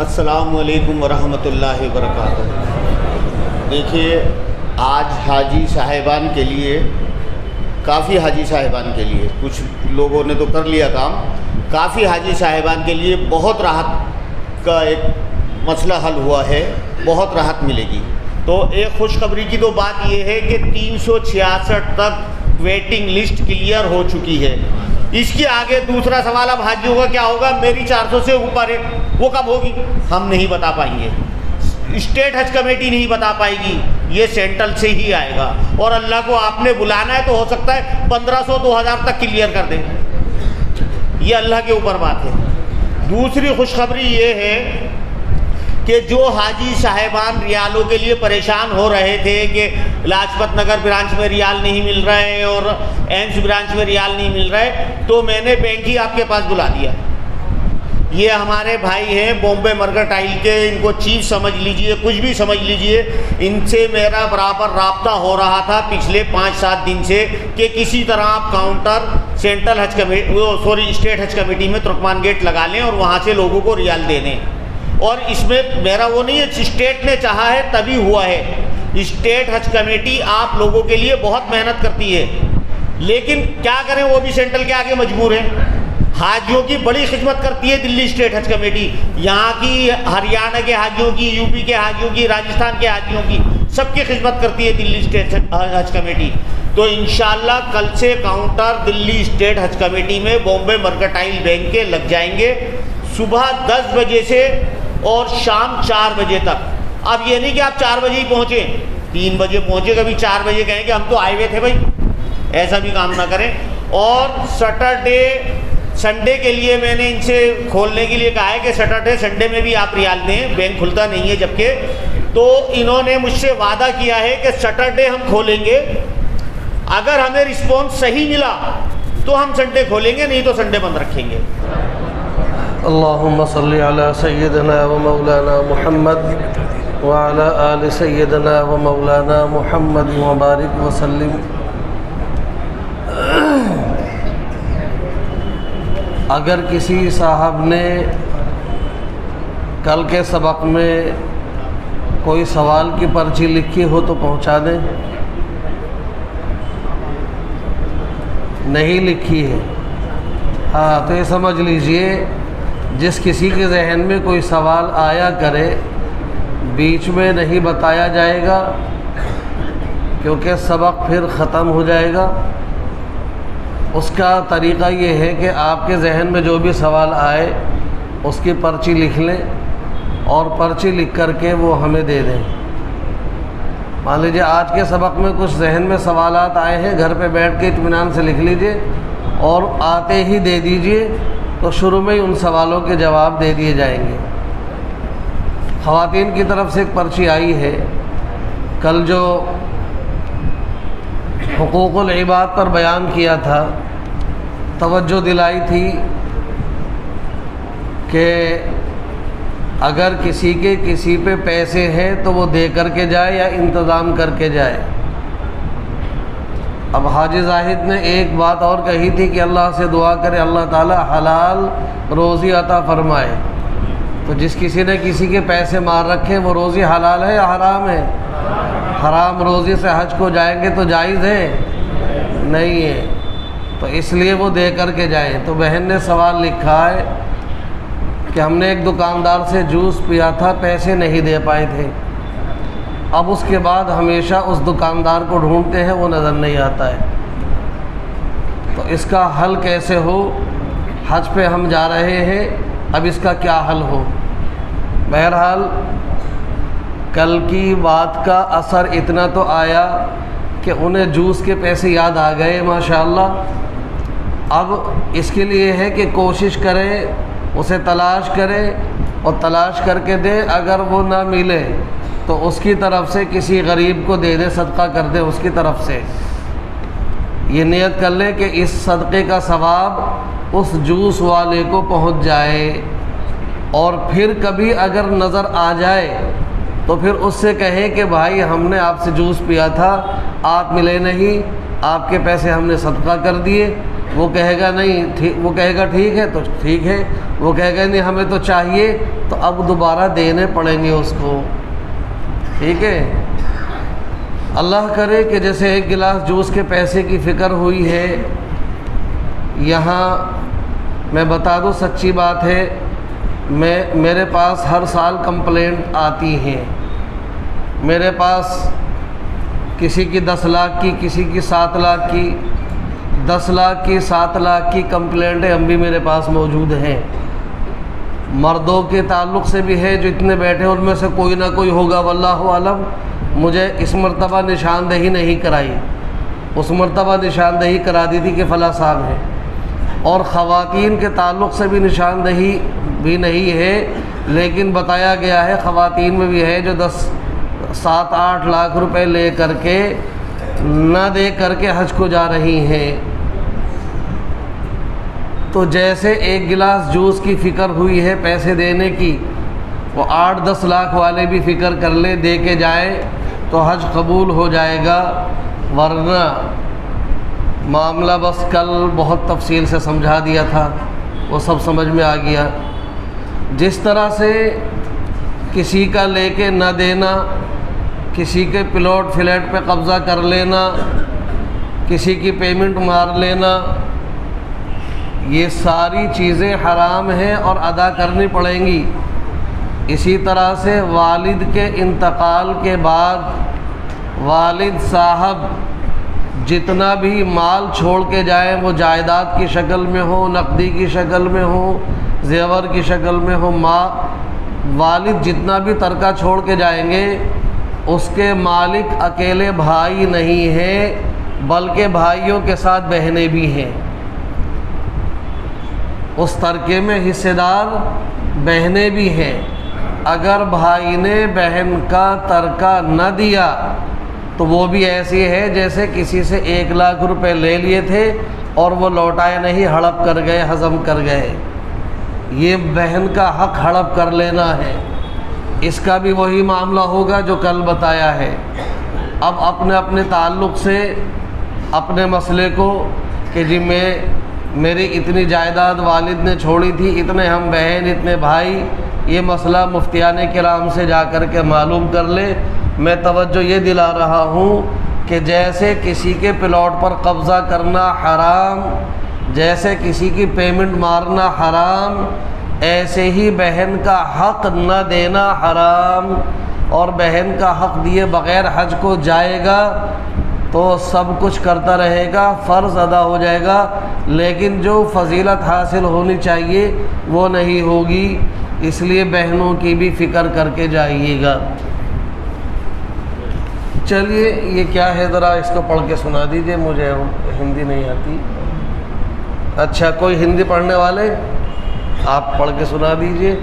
السلام علیکم ورحمۃ اللہ وبرکاتہ۔ دیکھیے، آج حاجی صاحبان کے لیے، کافی حاجی صاحبان کے لیے، کچھ لوگوں نے تو کر لیا کام، کافی حاجی صاحبان کے لیے بہت راحت کا ایک مسئلہ حل ہوا ہے، بہت راحت ملے گی۔ تو ایک خوشخبری کی تو بات یہ ہے کہ 366 تک ویٹنگ لسٹ کلیئر ہو چکی ہے۔ اس کے آگے دوسرا سوال اب حاجیوں کا کیا ہوگا، میری 400 سے اوپر ہے، وہ کب ہوگی ہم نہیں بتا پائیں گے، اسٹیٹ حج کمیٹی نہیں بتا پائے گی، یہ سینٹرل سے ہی آئے گا، اور اللہ کو آپ نے بلانا ہے تو ہو سکتا ہے 1500 2000 تک کلیئر کر دیں، یہ اللہ کے اوپر بات ہے۔ دوسری خوشخبری یہ ہے کہ جو حاجی صاحبان ریالوں کے لیے پریشان ہو رہے تھے کہ لاجپت نگر برانچ میں ریال نہیں مل رہے اور ایمس برانچ میں ریال نہیں مل رہے، تو میں نے بینک ہی آپ کے پاس بلا دیا۔ یہ ہمارے بھائی ہیں بامبے مرکنٹائل کے، ان کو چیف سمجھ لیجئے، کچھ بھی سمجھ لیجئے، ان سے میرا برابر رابطہ ہو رہا تھا پچھلے 5-7 دن سے کہ کسی طرح آپ کاؤنٹر سینٹرل حج کمیٹی اسٹیٹ حج کمیٹی میں ترکمان گیٹ لگا لیں اور وہاں سے لوگوں کو ریال دے دیں۔ اور اس میں میرا وہ نہیں ہے، اسٹیٹ نے چاہا ہے تبھی ہوا ہے۔ اسٹیٹ حج کمیٹی آپ لوگوں کے لیے بہت محنت کرتی ہے، لیکن کیا کریں، وہ بھی سینٹرل کے آگے مجبور ہیں۔ حاجیوں کی بڑی خدمت کرتی ہے دلی اسٹیٹ حج کمیٹی، یہاں کی ہریانہ کے حاجیوں کی، یو پی کے حاجیوں کی، راجستھان کے حاجیوں کی، سب کی خدمت کرتی ہے دلی اسٹیٹ حج کمیٹی۔ تو انشاءاللہ کل سے کاؤنٹر دلی اسٹیٹ حج کمیٹی میں بامبے مرکنٹائل بینک کے لگ جائیں گے، صبح 10 بجے سے اور شام 4 بجے تک۔ اب یہ نہیں کہ آپ 4 بجے ہی پہنچیں، 3 بجے پہنچے، کبھی 4 بجے کہیں کہ ہم تو آئے ہوئے تھے بھائی، ایسا بھی کام نہ کریں۔ اور سنڈے کے لیے میں نے ان سے کھولنے کے لیے کہا ہے کہ سیٹرڈے سنڈے میں بھی آپ ریال دیں، بینک کھلتا نہیں ہے جبکہ، تو انہوں نے مجھ سے وعدہ کیا ہے کہ سیٹرڈے ہم کھولیں گے، اگر ہمیں رسپانس صحیح ملا تو ہم سنڈے کھولیں گے، نہیں تو سنڈے بند رکھیں گے۔ اللہم صلی علی سیدنا و مولانا محمد وعلی آل سیدنا و مولانا محمد وبارک وسلم۔ اگر کسی صاحب نے کل کے سبق میں کوئی سوال کی پرچی لکھی ہو تو پہنچا دیں، نہیں لکھی ہے ہاں تو یہ سمجھ لیجئے جس کسی کے ذہن میں کوئی سوال آیا کرے بیچ میں نہیں بتایا جائے گا، کیونکہ سبق پھر ختم ہو جائے گا۔ اس کا طریقہ یہ ہے کہ آپ کے ذہن میں جو بھی سوال آئے اس کی پرچی لکھ لیں اور پرچی لکھ کر کے وہ ہمیں دے دیں۔ مان لیجیے آج کے سبق میں کچھ ذہن میں سوالات آئے ہیں، گھر پہ بیٹھ کے اطمینان سے لکھ لیجئے اور آتے ہی دے دیجئے، تو شروع میں ہی ان سوالوں کے جواب دے دیے جائیں گے۔ خواتین کی طرف سے ایک پرچی آئی ہے، کل جو حقوق العباد پر بیان کیا تھا، توجہ دلائی تھی کہ اگر کسی پہ پیسے ہیں تو وہ دے کر کے جائے یا انتظام کر کے جائے۔ اب حاجی زاہد نے ایک بات اور کہی تھی کہ اللہ سے دعا کرے اللہ تعالی حلال روزی عطا فرمائے، تو جس کسی نے کسی کے پیسے مار رکھے وہ روزی حلال ہے یا حرام ہے؟ حرام روزی سے حج کو جائیں گے تو جائز ہے؟ نہیں ہے، تو اس لیے وہ دے کر کے جائیں۔ تو بہن نے سوال لکھا ہے کہ ہم نے ایک دکاندار سے جوس پیا تھا، پیسے نہیں دے پائے تھے، اب اس کے بعد ہمیشہ اس دکاندار کو ڈھونڈتے ہیں، وہ نظر نہیں آتا ہے، تو اس کا حل کیسے ہو؟ حج پہ ہم جا رہے ہیں، اب اس کا کیا حل ہو؟ بہرحال کل کی بات کا اثر اتنا تو آیا کہ انہیں جوس کے پیسے یاد آ گئے ماشاءاللہ۔ اب اس کے لیے ہے کہ کوشش کریں، اسے تلاش کریں اور تلاش کر کے دیں، اگر وہ نہ ملے تو اس کی طرف سے کسی غریب کو دے دیں، صدقہ کر دیں اس کی طرف سے۔ یہ نیت کر لیں کہ اس صدقے کا ثواب اس جوس والے کو پہنچ جائے، اور پھر کبھی اگر نظر آ جائے تو پھر اس سے کہیں کہ بھائی ہم نے آپ سے جوس پیا تھا، آپ ملے نہیں، آپ کے پیسے ہم نے صدقہ کر دیے، وہ کہے گا نہیں، وہ کہے گا ٹھیک ہے تو ٹھیک ہے، وہ کہے گا نہیں ہمیں تو چاہیے، تو اب دوبارہ دینے پڑیں گے اس کو، ٹھیک ہے۔ اللہ کرے کہ جیسے ایک گلاس جوس کے پیسے کی فکر ہوئی ہے، یہاں میں بتا دوں سچی بات ہے، میرے پاس ہر سال کمپلینٹ آتی ہیں، میرے پاس کسی کی 10 لاکھ کی، کسی کی 7 لاکھ کی، 10 لاکھ کی، 7 لاکھ کی کمپلینٹیں ہم بھی میرے پاس موجود ہیں۔ مردوں کے تعلق سے بھی ہے، جو اتنے بیٹھے ان میں سے کوئی نہ کوئی ہوگا واللہ عالم۔ مجھے اس مرتبہ نشاندہی نہیں کرائی، اس مرتبہ نشاندہی کرا دی تھی کہ فلاں صاحب ہے، اور خواتین کے تعلق سے بھی نشاندہی بھی نہیں ہے، لیکن بتایا گیا ہے خواتین میں بھی ہے جو 7-8 لاکھ روپے لے کر کے نہ دے کر کے حج کو جا رہی ہیں۔ تو جیسے ایک گلاس جوس کی فکر ہوئی ہے پیسے دینے کی، وہ 8-10 لاکھ والے بھی فکر کر لے، دے کے جائے تو حج قبول ہو جائے گا، ورنہ معاملہ بس کل بہت تفصیل سے سمجھا دیا تھا، وہ سب سمجھ میں آ گیا۔ جس طرح سے کسی کا لے کے نہ دینا، کسی کے پلاٹ فلیٹ پہ قبضہ کر لینا، کسی کی پیمنٹ مار لینا، یہ ساری چیزیں حرام ہیں اور ادا کرنی پڑیں گی۔ اسی طرح سے والد کے انتقال کے بعد والد صاحب جتنا بھی مال چھوڑ کے جائیں، وہ جائیداد کی شکل میں ہو، نقدی کی شکل میں ہو، زیور کی شکل میں ہو، والد جتنا بھی ترکہ چھوڑ کے جائیں گے، اس کے مالک اکیلے بھائی نہیں ہیں، بلکہ بھائیوں کے ساتھ بہنیں بھی ہیں۔ اس ترکے میں حصے دار بہنیں بھی ہیں۔ اگر بھائی نے بہن کا ترکہ نہ دیا تو وہ بھی ایسی ہے جیسے کسی سے 1 لاکھ روپے لے لیے تھے اور وہ لوٹائے نہیں، ہڑپ کر گئے، ہضم کر گئے۔ یہ بہن کا حق ہڑپ کر لینا ہے۔ اس کا بھی وہی معاملہ ہوگا جو کل بتایا ہے۔ اب اپنے اپنے تعلق سے اپنے مسئلے کو کہ جی میری اتنی جائیداد والد نے چھوڑی تھی، اتنے ہم بہن، اتنے بھائی، یہ مسئلہ مفتیان کرام سے جا کر کے معلوم کر لے۔ میں توجہ یہ دلا رہا ہوں کہ جیسے کسی کے پلاٹ پر قبضہ کرنا حرام، جیسے کسی کی پیمنٹ مارنا حرام، ایسے ہی بہن کا حق نہ دینا حرام، اور بہن کا حق دیے بغیر حج کو جائے گا تو سب کچھ کرتا رہے گا، فرض ادا ہو جائے گا، لیکن جو فضیلت حاصل ہونی چاہیے وہ نہیں ہوگی۔ اس لیے بہنوں کی بھی فکر کر کے جائیے گا۔ چلیے یہ کیا ہے، ذرا اس کو پڑھ کے سنا دیجئے، مجھے ہندی نہیں آتی۔ اچھا کوئی ہندی پڑھنے والے آپ پڑھ کے سنا دیجئے۔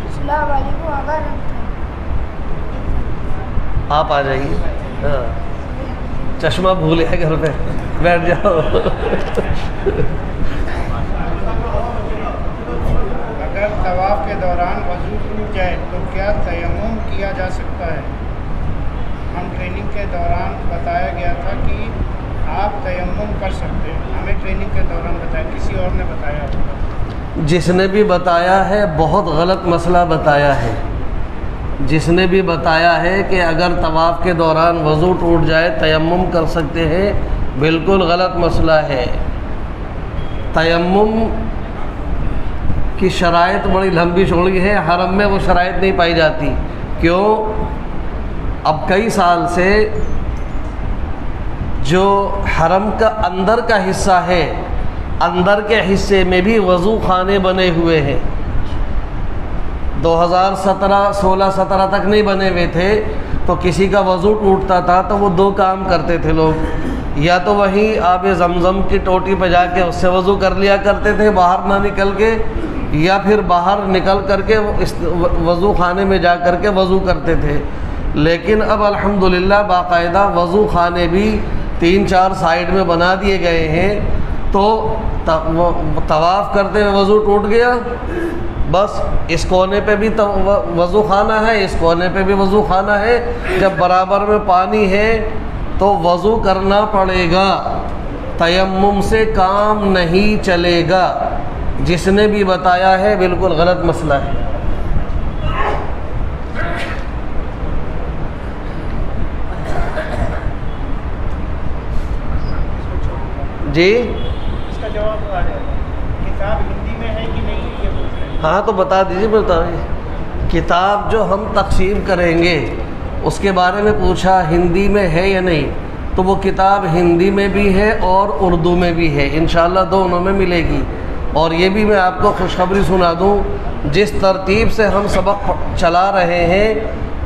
السلام علیکم، اگر آپ آ جائیے، ہاں چشمہ بھولے ہے گھر پہ، بیٹھ جاؤ۔ اگر طواف کے دوران وضو ٹوٹ جائے تو کیا تیمم کیا جا سکتا ہے؟ ہم ٹریننگ کے دوران بتایا گیا تھا کہ آپ تیمم کر سکتے ہیں، ہمیں ٹریننگ کے دوران بتایا، کسی اور نے بتایا ہوگا۔ جس نے بھی بتایا ہے بہت غلط مسئلہ بتایا ہے۔ جس نے بھی بتایا ہے کہ اگر طواف کے دوران وضو ٹوٹ جائے تیمم کر سکتے ہیں، بالکل غلط مسئلہ ہے۔ تیمم کی شرائط بڑی لمبی چوڑی ہے، حرم میں وہ شرائط نہیں پائی جاتی۔ کیوں؟ اب کئی سال سے جو حرم کا اندر کا حصہ ہے، اندر کے حصے میں بھی وضو خانے بنے ہوئے ہیں۔ 2016-17 تک نہیں بنے ہوئے تھے، تو کسی کا وضو ٹوٹتا تھا تو وہ 2 کام کرتے تھے لوگ، یا تو وہیں آب زمزم کی ٹوٹی پہ جا کے اس سے وضو کر لیا کرتے تھے باہر نہ نکل کے، یا پھر باہر نکل کر کے اس وضو خانے میں جا کر کے وضو کرتے تھے۔ لیکن اب الحمدللہ باقاعدہ وضو خانے بھی 3-4 سائیڈ میں بنا دیے گئے ہیں، تو طواف کرتے ہوئے وضو ٹوٹ گیا، بس اس کونے پہ بھی وضو خانہ ہے، اس کونے پہ بھی وضو خانہ ہے، جب برابر میں پانی ہے تو وضو کرنا پڑے گا، تیمم سے کام نہیں چلے گا۔ جس نے بھی بتایا ہے بالکل غلط مسئلہ ہے۔ جی اس کا جواب آ جائے، کتاب ہندی میں ہے کہ نہیں یہ پوچھ رہے ہیں۔ ہاں تو بتا دیجیے، بتا دیجیے۔ کتاب جو ہم تقسیم کریں گے اس کے بارے میں پوچھا ہندی میں ہے یا نہیں، تو وہ کتاب ہندی میں بھی ہے اور اردو میں بھی ہے، انشاءاللہ دونوں میں ملے گی۔ اور یہ بھی میں آپ کو خوشخبری سنا دوں، جس ترتیب سے ہم سبق چلا رہے ہیں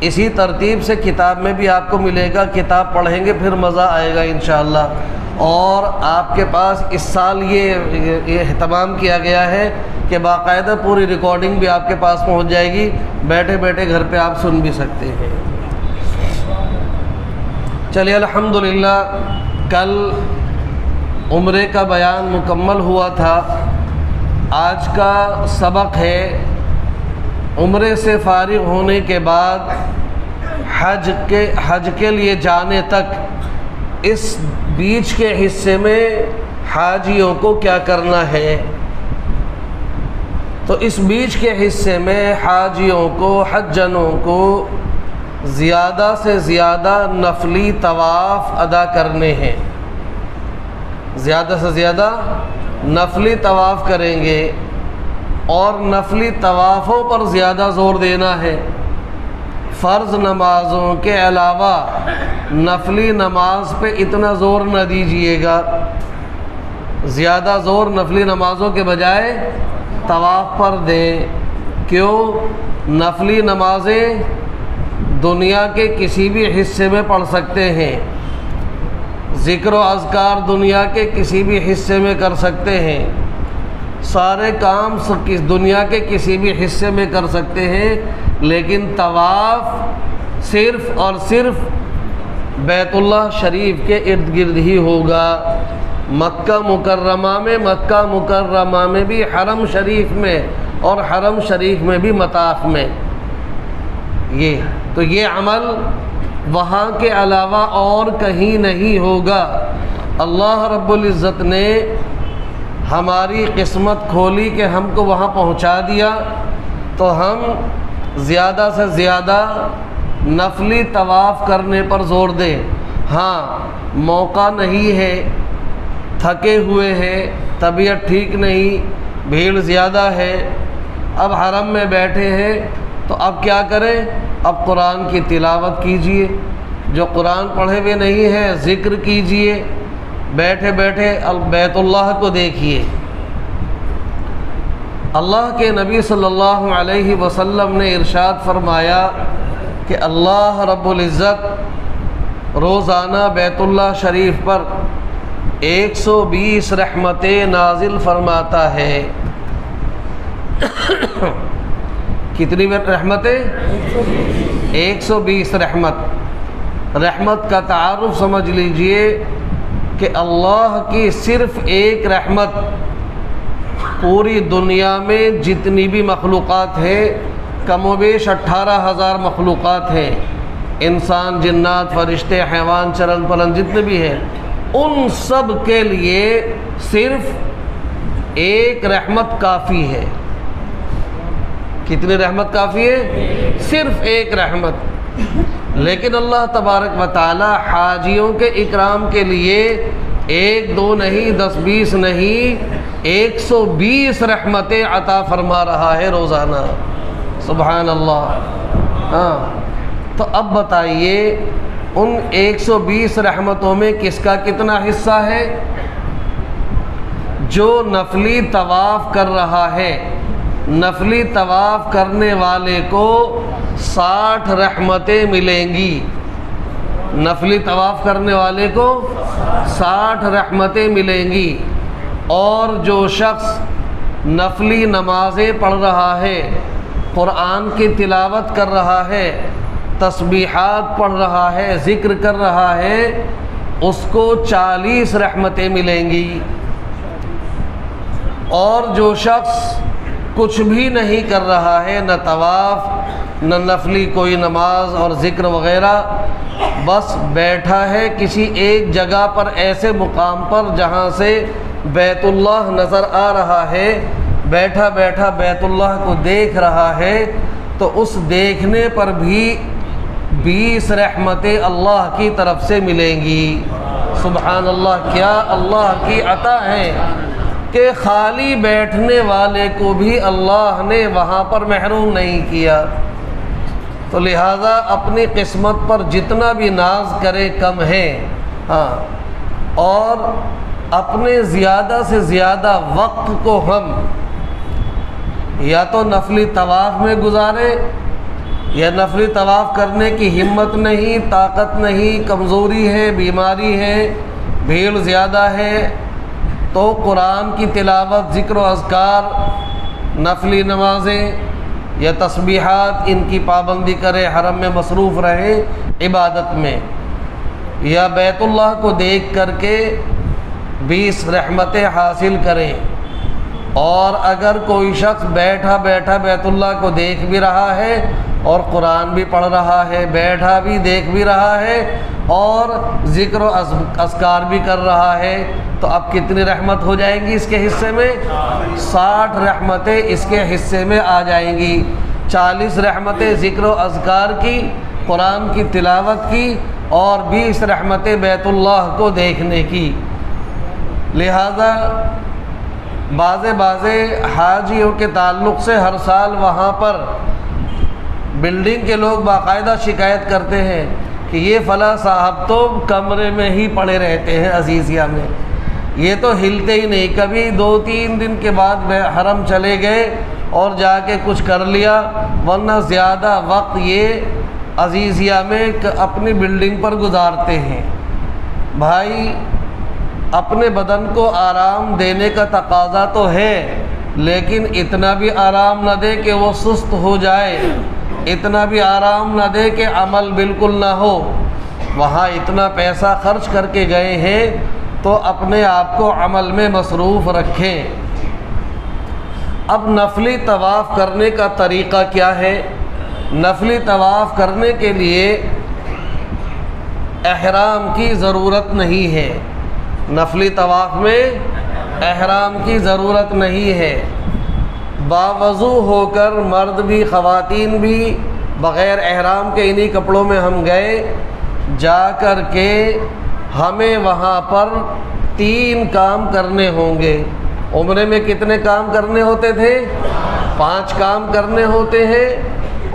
اسی ترتیب سے کتاب میں بھی آپ کو ملے گا۔ کتاب پڑھیں گے پھر مزہ آئے گا انشاءاللہ۔ اور آپ کے پاس اس سال یہ اہتمام کیا گیا ہے کہ باقاعدہ پوری ریکارڈنگ بھی آپ کے پاس پہنچ جائے گی، بیٹھے بیٹھے گھر پہ آپ سن بھی سکتے ہیں۔ چلیے الحمدللہ، کل عمرے کا بیان مکمل ہوا تھا۔ آج کا سبق ہے عمرے سے فارغ ہونے کے بعد حج کے لیے جانے تک اس بیچ کے حصے میں حاجیوں کو کیا کرنا ہے۔ تو اس بیچ کے حصے میں حاجیوں کو، حجنوں کو زیادہ سے زیادہ نفلی طواف ادا کرنے ہیں، زیادہ سے زیادہ نفلی طواف کریں گے، اور نفلی طوافوں پر زیادہ زور دینا ہے۔ فرض نمازوں کے علاوہ نفلی نماز پہ اتنا زور نہ دیجیے گا، زیادہ زور نفلی نمازوں کے بجائے طواف پر دیں۔ کیوں؟ نفلی نمازیں دنیا کے کسی بھی حصے میں پڑھ سکتے ہیں، ذکر و اذکار دنیا کے کسی بھی حصے میں کر سکتے ہیں، سارے کام دنیا کے کسی بھی حصے میں کر سکتے ہیں، لیکن طواف صرف اور صرف بیت اللہ شریف کے ارد گرد ہی ہوگا۔ مکہ مکرمہ میں بھی، حرم شریف میں اور حرم شریف میں بھی مطاف میں، یہ عمل وہاں کے علاوہ اور کہیں نہیں ہوگا۔ اللہ رب العزت نے ہماری قسمت کھولی کہ ہم کو وہاں پہنچا دیا، تو ہم زیادہ سے زیادہ نفلی طواف کرنے پر زور دیں۔ ہاں موقع نہیں ہے، تھکے ہوئے ہیں، طبیعت ٹھیک نہیں، بھیڑ زیادہ ہے، اب حرم میں بیٹھے ہیں، تو اب کیا کریں؟ اب قرآن کی تلاوت کیجئے، جو قرآن پڑھے ہوئے نہیں ہے ذکر کیجئے، بیٹھے بیٹھے بیت اللہ کو دیکھیے۔ اللہ کے نبی صلی اللہ علیہ وسلم نے ارشاد فرمایا کہ اللہ رب العزت روزانہ بیت اللہ شریف پر 120 رحمتیں نازل فرماتا ہے۔ کتنی رحمتیں؟ 120 رحمت۔ رحمت کا تعارف سمجھ لیجئے کہ اللہ کی صرف ایک رحمت پوری دنیا میں جتنی بھی مخلوقات ہیں، کم و بیش 18,000 مخلوقات ہیں، انسان، جنات، فرشتے، حیوان، چرن پرند جتنے بھی ہیں، ان سب کے لیے صرف ایک رحمت کافی ہے۔ کتنی رحمت کافی ہے؟ صرف ایک رحمت۔ لیکن اللہ تبارک و تعالی حاجیوں کے اکرام کے لیے 1 2 نہیں، 10 20 نہیں، 120 رحمتیں عطا فرما رہا ہے روزانہ۔ سبحان اللہ۔ ہاں تو اب بتائیے ان 120 رحمتوں میں کس کا کتنا حصہ ہے؟ جو نفلی طواف کر رہا ہے، نفلی طواف کرنے والے کو 60 رحمتیں ملیں گی۔ نفلی طواف کرنے والے کو 60 رحمتیں ملیں گی۔ اور جو شخص نفلی نمازیں پڑھ رہا ہے، قرآن کی تلاوت کر رہا ہے، تسبیحات پڑھ رہا ہے، ذکر کر رہا ہے، اس کو 40 رحمتیں ملیں گی۔ اور جو شخص کچھ بھی نہیں کر رہا ہے، نہ طواف نہ نفلی کوئی نماز اور ذکر وغیرہ، بس بیٹھا ہے کسی ایک جگہ پر، ایسے مقام پر جہاں سے بیت اللہ نظر آ رہا ہے، بیٹھا بیٹھا بیت اللہ کو دیکھ رہا ہے، تو اس دیکھنے پر بھی 20 رحمتیں اللہ کی طرف سے ملیں گی۔ سبحان اللہ، کیا اللہ کی عطا ہے کہ خالی بیٹھنے والے کو بھی اللہ نے وہاں پر محروم نہیں کیا۔ تو لہٰذا اپنی قسمت پر جتنا بھی ناز کرے کم ہے، ہاں، اور اپنے زیادہ سے زیادہ وقت کو ہم یا تو نفلی طواف میں گزاریں، یا نفلی طواف کرنے کی ہمت نہیں، طاقت نہیں، کمزوری ہے، بیماری ہے، بھیڑ زیادہ ہے، تو قرآن کی تلاوت، ذکر و اذکار، نفلی نمازیں یا تسبیحات، ان کی پابندی کرے، حرم میں مصروف رہے عبادت میں، یا بیت اللہ کو دیکھ کر کے 20 رحمتیں حاصل کریں۔ اور اگر کوئی شخص بیٹھا بیٹھا بیت اللہ کو دیکھ بھی رہا ہے اور قرآن بھی پڑھ رہا ہے، بیٹھا بھی دیکھ بھی رہا ہے اور ذکر و اذکار بھی کر رہا ہے، تو اب کتنی رحمت ہو جائیں گی اس کے حصے میں؟ 60 رحمتیں اس کے حصے میں آ جائیں گی۔ 40 رحمتیں ذکر و اذکار کی، قرآن کی تلاوت کی، اور 20 رحمتیں بیت اللہ کو دیکھنے کی۔ لہذا بعض حاجیوں کے تعلق سے ہر سال وہاں پر بلڈنگ کے لوگ باقاعدہ شکایت کرتے ہیں کہ یہ فلاں صاحب تو کمرے میں ہی پڑے رہتے ہیں عزیزیہ میں، یہ تو ہلتے ہی نہیں، کبھی 2-3 دن کے بعد حرم چلے گئے اور جا کے کچھ کر لیا، ورنہ زیادہ وقت یہ عزیزیہ میں اپنی بلڈنگ پر گزارتے ہیں۔ بھائی، اپنے بدن کو آرام دینے کا تقاضا تو ہے، لیکن اتنا بھی آرام نہ دے کہ وہ سست ہو جائے، اتنا بھی آرام نہ دے کہ عمل بالکل نہ ہو۔ وہاں اتنا پیسہ خرچ کر کے گئے ہیں تو اپنے آپ کو عمل میں مصروف رکھیں۔ اب نفلی طواف کرنے کا طریقہ کیا ہے؟ نفلی طواف کرنے کے لیے احرام کی ضرورت نہیں ہے، نفلی طواف میں احرام کی ضرورت نہیں ہے۔ باوضو ہو کر مرد بھی خواتین بھی بغیر احرام کے انہی کپڑوں میں ہم گئے، جا کر کے ہمیں وہاں پر 3 کام کرنے ہوں گے۔ عمرے میں کتنے کام کرنے ہوتے تھے؟ 5 کام کرنے ہوتے ہیں،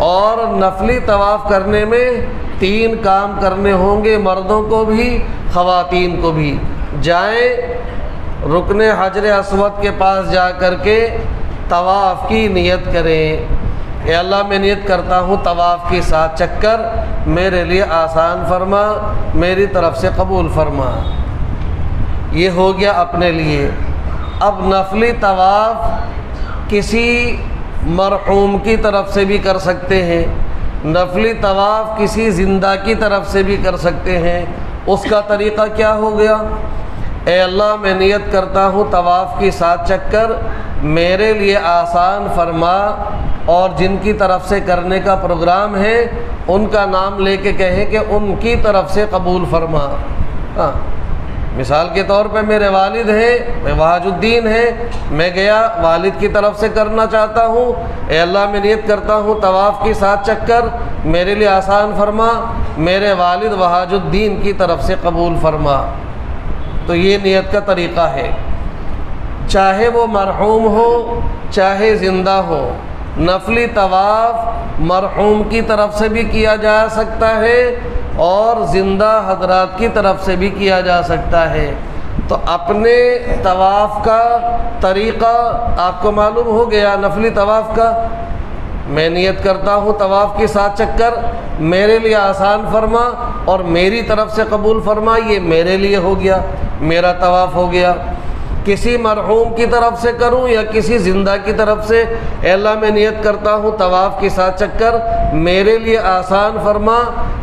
اور نفلی طواف کرنے میں 3 کام کرنے ہوں گے، مردوں کو بھی خواتین کو بھی۔ جائیں، رکن حجر اسود کے پاس جا کر کے طواف کی نیت کریں، اے اللہ میں نیت کرتا ہوں طواف کی 7 چکر میرے لیے آسان فرما، میری طرف سے قبول فرما۔ یہ ہو گیا اپنے لیے۔ اب نفلی طواف کسی مرحوم کی طرف سے بھی کر سکتے ہیں، نفلی طواف کسی زندہ کی طرف سے بھی کر سکتے ہیں۔ اس کا طریقہ کیا ہو گیا؟ اے اللہ میں نیت کرتا ہوں طواف کی 7 چکر میرے لیے آسان فرما، اور جن کی طرف سے کرنے کا پروگرام ہے ان کا نام لے کے کہیں کہ ان کی طرف سے قبول فرما۔ ہاں، مثال کے طور پہ میرے والد ہیں، وحاج الدین ہیں، میں گیا والد کی طرف سے کرنا چاہتا ہوں، اے اللہ میں نیت کرتا ہوں طواف کی 7 چکر میرے لیے آسان فرما، میرے والد وحاج الدین کی طرف سے قبول فرما۔ تو یہ نیت کا طریقہ ہے، چاہے وہ مرحوم ہو چاہے زندہ ہو۔ نفلی طواف مرحوم کی طرف سے بھی کیا جا سکتا ہے اور زندہ حضرات کی طرف سے بھی کیا جا سکتا ہے۔ تو اپنے طواف کا طریقہ آپ کو معلوم ہو گیا۔ نفلی طواف کا میں نیت کرتا ہوں طواف کی 7 چکر میرے لیے آسان فرما اور میری طرف سے قبول فرما، یہ میرے لیے ہو گیا، میرا طواف ہو گیا۔ کسی مرحوم کی طرف سے کروں یا کسی زندہ کی طرف سے، اے اللہ میں نیت کرتا ہوں طواف کی 7 چکر میرے لیے آسان فرما،